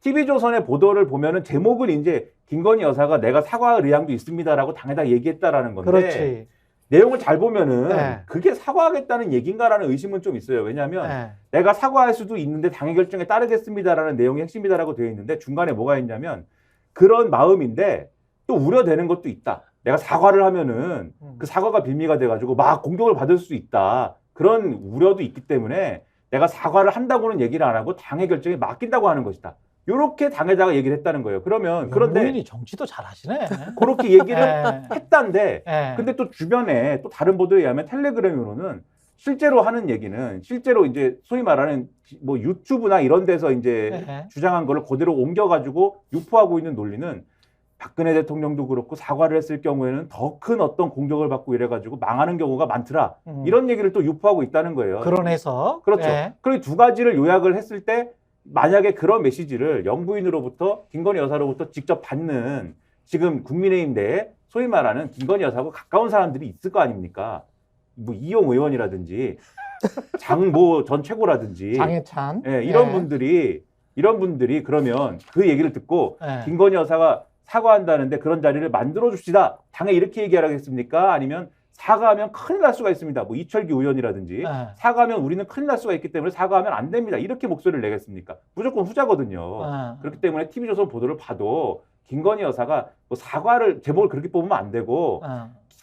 TV조선의 보도를 보면은 제목은 이제 김건희 여사가 내가 사과할 의향도 있습니다라고 당에다 얘기했다라는 건데 그렇지. 내용을 잘 보면은 네. 그게 사과하겠다는 얘기인가라는 의심은 좀 있어요. 왜냐하면 네. 내가 사과할 수도 있는데 당의 결정에 따르겠습니다라는 내용이 핵심이다라고 되어 있는데 중간에 뭐가 있냐면 그런 마음인데 또 우려되는 것도 있다. 내가 사과를 하면은 그 사과가 빌미가 돼가지고 막 공격을 받을 수 있다. 그런 우려도 있기 때문에 내가 사과를 한다고는 얘기를 안 하고 당의 결정에 맡긴다고 하는 것이다. 이렇게 당에다가 얘기를 했다는 거예요. 그러면 그런데 영부인이 정치도 잘하시네. 그렇게 얘기를 네. 했단데 네. 근데 또 주변에 또 다른 보도에 의하면 텔레그램으로는 실제로 하는 얘기는 실제로 이제 소위 말하는 뭐 유튜브나 이런 데서 이제 네. 주장한 거를 그대로 옮겨가지고 유포하고 있는 논리는 박근혜 대통령도 그렇고 사과를 했을 경우에는 더 큰 어떤 공격을 받고 이래가지고 망하는 경우가 많더라. 이런 얘기를 또 유포하고 있다는 거예요. 그런 해석. 그렇죠. 네. 그리고 두 가지를 요약을 했을 때 만약에 그런 메시지를 영부인으로부터 김건희 여사로부터 직접 받는 지금 국민의힘 내에 소위 말하는 김건희 여사하고 가까운 사람들이 있을 거 아닙니까? 뭐 이용 의원이라든지 장모 전 최고라든지 장해찬. 예, 이런 분들이 그러면 그 얘기를 듣고 네. 김건희 여사가 사과한다는데 그런 자리를 만들어 줍시다. 당에 이렇게 얘기하라겠습니까? 아니면 사과하면 큰일 날 수가 있습니다. 뭐 이철규 의원이라든지 네. 사과하면 우리는 큰일 날 수가 있기 때문에 사과하면 안 됩니다. 이렇게 목소리를 내겠습니까? 무조건 후자거든요. 네. 그렇기 때문에 TV조선 보도를 봐도 김건희 여사가 뭐 사과를 제목을 그렇게 뽑으면 안 되고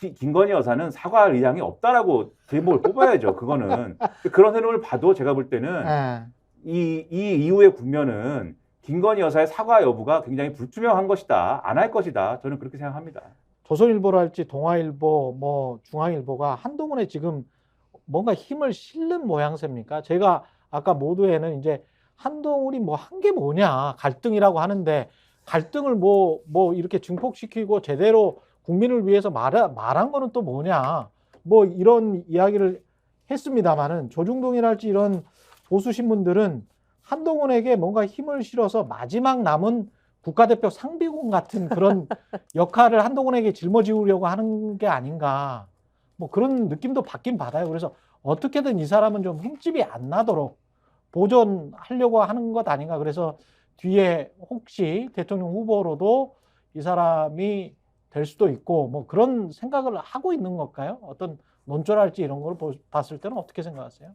김건희 여사는 사과할 의향이 없다라고 제목을 뽑아야죠. 그거는 그런 흐름을 봐도 제가 볼 때는 네. 이 이후의 국면은 김건희 여사의 사과 여부가 굉장히 불투명한 것이다. 안 할 것이다. 저는 그렇게 생각합니다. 조선일보랄지 동아일보, 뭐 중앙일보가 한동훈에 지금 뭔가 힘을 실는 모양새입니까? 제가 아까 모두에는 이제 한동훈이 뭐 한 게 뭐냐 갈등이라고 하는데 갈등을 뭐 이렇게 증폭시키고 제대로 국민을 위해서 말한 거는 또 뭐냐 뭐 이런 이야기를 했습니다만은 조중동이랄지 이런 보수 신문들은 한동훈에게 뭔가 힘을 실어서 마지막 남은 국가대표 상비군 같은 그런 역할을 한동훈에게 짊어지우려고 하는 게 아닌가 뭐 그런 느낌도 받긴 받아요. 그래서 어떻게든 이 사람은 좀 흠집이 안 나도록 보존하려고 하는 것 아닌가. 그래서 뒤에 혹시 대통령 후보로도 이 사람이 될 수도 있고 뭐 그런 생각을 하고 있는 걸까요? 어떤 논조랄지 이런 걸 봤을 때는 어떻게 생각하세요?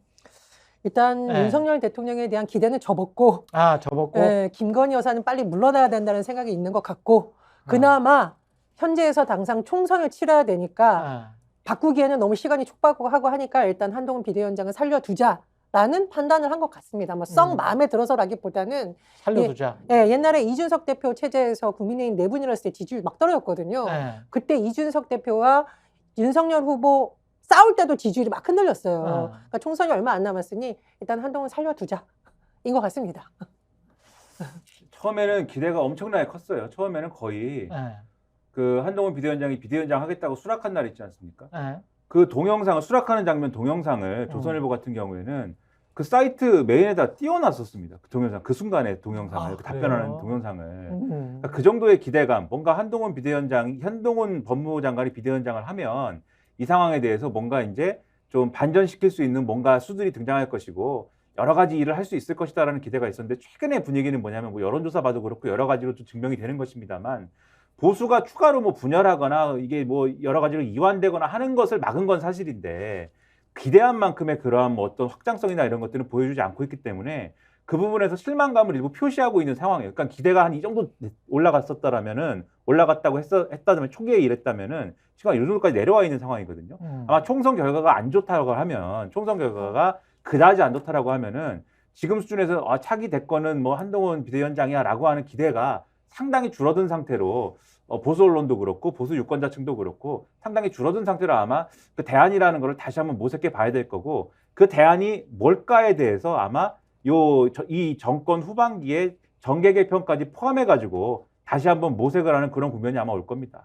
일단 네. 윤석열 대통령에 대한 기대는 접었고 접었고 김건희 여사는 빨리 물러나야 된다는 생각이 있는 것 같고 그나마 현재에서 당장 총선을 치러야 되니까 바꾸기에는 너무 시간이 촉박하고 하니까 일단 한동훈 비대위원장을 살려두자라는 판단을 한 것 같습니다. 뭐 썩 마음에 들어서라기보다는 살려두자. 옛날에 이준석 대표 체제에서 국민의힘 내분이었을 때 지지율 막 떨어졌거든요. 그때 이준석 대표와 윤석열 후보 싸울 때도 지지율이 막 흔들렸어요. 그러니까 총선이 얼마 안 남았으니 일단 한동훈 살려두자인 것 같습니다. 처음에는 기대가 엄청나게 컸어요. 처음에는 거의 그 한동훈 비대위원장이 비대위원장 하겠다고 수락한 날 있지 않습니까? 그 동영상을 수락하는 장면 동영상을 조선일보 같은 경우에는 그 사이트 메인에다 띄워놨었습니다. 그 동영상, 그 순간에 동영상을, 그 답변하는 동영상을. 그러니까 그 정도의 기대감, 뭔가 한동훈 법무부 장관이 비대위원장을 하면 이 상황에 대해서 뭔가 이제 좀 반전시킬 수 있는 뭔가 수들이 등장할 것이고 여러 가지 일을 할 수 있을 것이다라는 기대가 있었는데 최근의 분위기는 뭐냐면 뭐 여론조사 봐도 그렇고 여러 가지로 좀 증명이 되는 것입니다만 보수가 추가로 뭐 분열하거나 이게 뭐 여러 가지로 이완되거나 하는 것을 막은 건 사실인데 기대한 만큼의 그러한 뭐 어떤 확장성이나 이런 것들은 보여주지 않고 있기 때문에 그 부분에서 실망감을 일부 표시하고 있는 상황이에요. 그러니까 기대가 한 이 정도 올라갔다고 했다면 초기에 이랬다면은 지금 이 정도까지 내려와 있는 상황이거든요. 아마 총선 결과가 안 좋다고 하면 총선 결과가 그다지 안 좋다라고 하면은 지금 수준에서 차기 대권은 뭐 한동훈 비대위원장이야라고 하는 기대가 상당히 줄어든 상태로 보수 언론도 그렇고 보수 유권자층도 그렇고 상당히 줄어든 상태로 아마 그 대안이라는 걸 다시 한번 모색해 봐야 될 거고 그 대안이 뭘까에 대해서 아마 이 정권 후반기에 정계 개편까지 포함해 가지고 다시 한번 모색을 하는 그런 국면이 아마 올 겁니다.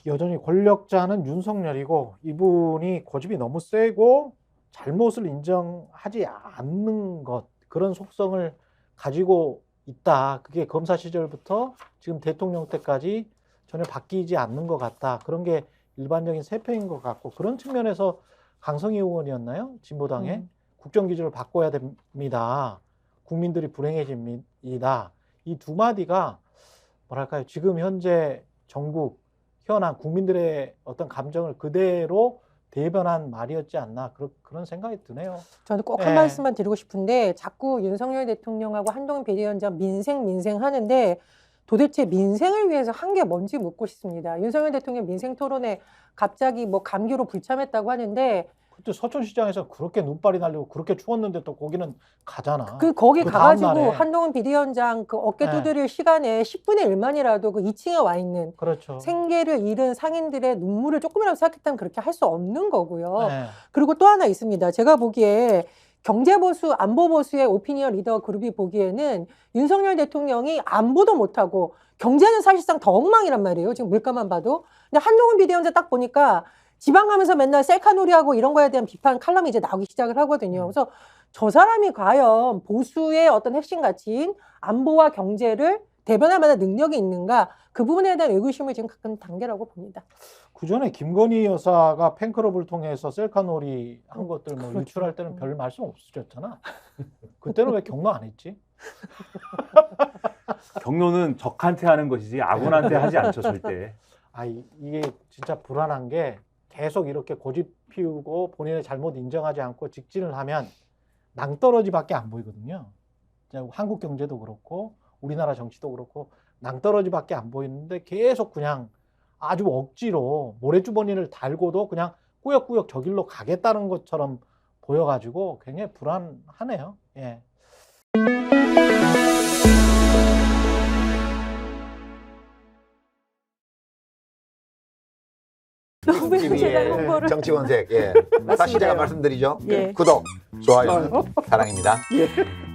여전히 권력자는 윤석열이고 이분이 고집이 너무 세고 잘못을 인정하지 않는 것 그런 속성을 가지고 있다. 그게 검사 시절부터 지금 대통령 때까지 전혀 바뀌지 않는 것 같다. 그런 게 일반적인 세평인 것 같고 그런 측면에서 강성희 의원이었나요? 진보당의 국정기조를 바꿔야 됩니다. 국민들이 불행해집니다. 이 두 마디가 뭐랄까요? 지금 현재 전국 현안 국민들의 어떤 감정을 그대로 대변한 말이었지 않나 그런 생각이 드네요. 저는 꼭 한 말씀만 드리고 싶은데 자꾸 윤석열 대통령하고 한동훈 비대위원장 민생 하는데 도대체 민생을 위해서 한 게 뭔지 묻고 싶습니다. 윤석열 대통령 민생 토론에 갑자기 뭐 감기로 불참했다고 하는데 그때 서촌시장에서 그렇게 눈발이 날리고 그렇게 추웠는데 또 거기는 가잖아. 거기 그 가가지고 다음날에. 한동훈 비대위원장 그 어깨 네. 두드릴 시간에 10분의 1만이라도 그 2층에 와 있는 그렇죠. 생계를 잃은 상인들의 눈물을 조금이라도 생각했다면 그렇게 할 수 없는 거고요. 네. 그리고 또 하나 있습니다. 제가 보기에 경제보수, 안보보수의 오피니언 리더 그룹이 보기에는 윤석열 대통령이 안보도 못하고 경제는 사실상 더 엉망이란 말이에요. 지금 물가만 봐도. 근데 한동훈 비대위원장 딱 보니까 지방 가면서 맨날 셀카놀이하고 이런 거에 대한 비판 칼럼이 이제 나오기 시작을 하거든요. 그래서 저 사람이 과연 보수의 어떤 핵심 가치인 안보와 경제를 대변할 만한 능력이 있는가, 그 부분에 대한 의구심을 지금 가끔 단계라고 봅니다. 그 전에 김건희 여사가 팬클럽을 통해서 셀카놀이 한 것들 뭐 그렇죠. 유출할 때는 별 말씀 없으셨잖아. 그때는 왜 경로 안 했지? 경로는 적한테 하는 것이지 아군한테 하지 않죠, 절대. 이게 진짜 불안한 게 계속 이렇게 고집 피우고 본인의 잘못 인정하지 않고 직진을 하면 낭떠러지밖에 안 보이거든요. 한국 경제도 그렇고 우리나라 정치도 그렇고 낭떠러지밖에 안 보이는데 계속 그냥 아주 억지로 모래주머니를 달고도 그냥 꾸역꾸역 저 길로 가겠다는 것처럼 보여가지고 굉장히 불안하네요. 예. 너무 제가 홍보를. 정치권색. 예. 다시 제가 말씀드리죠. 예. 구독, 좋아요, 사랑입니다. 예.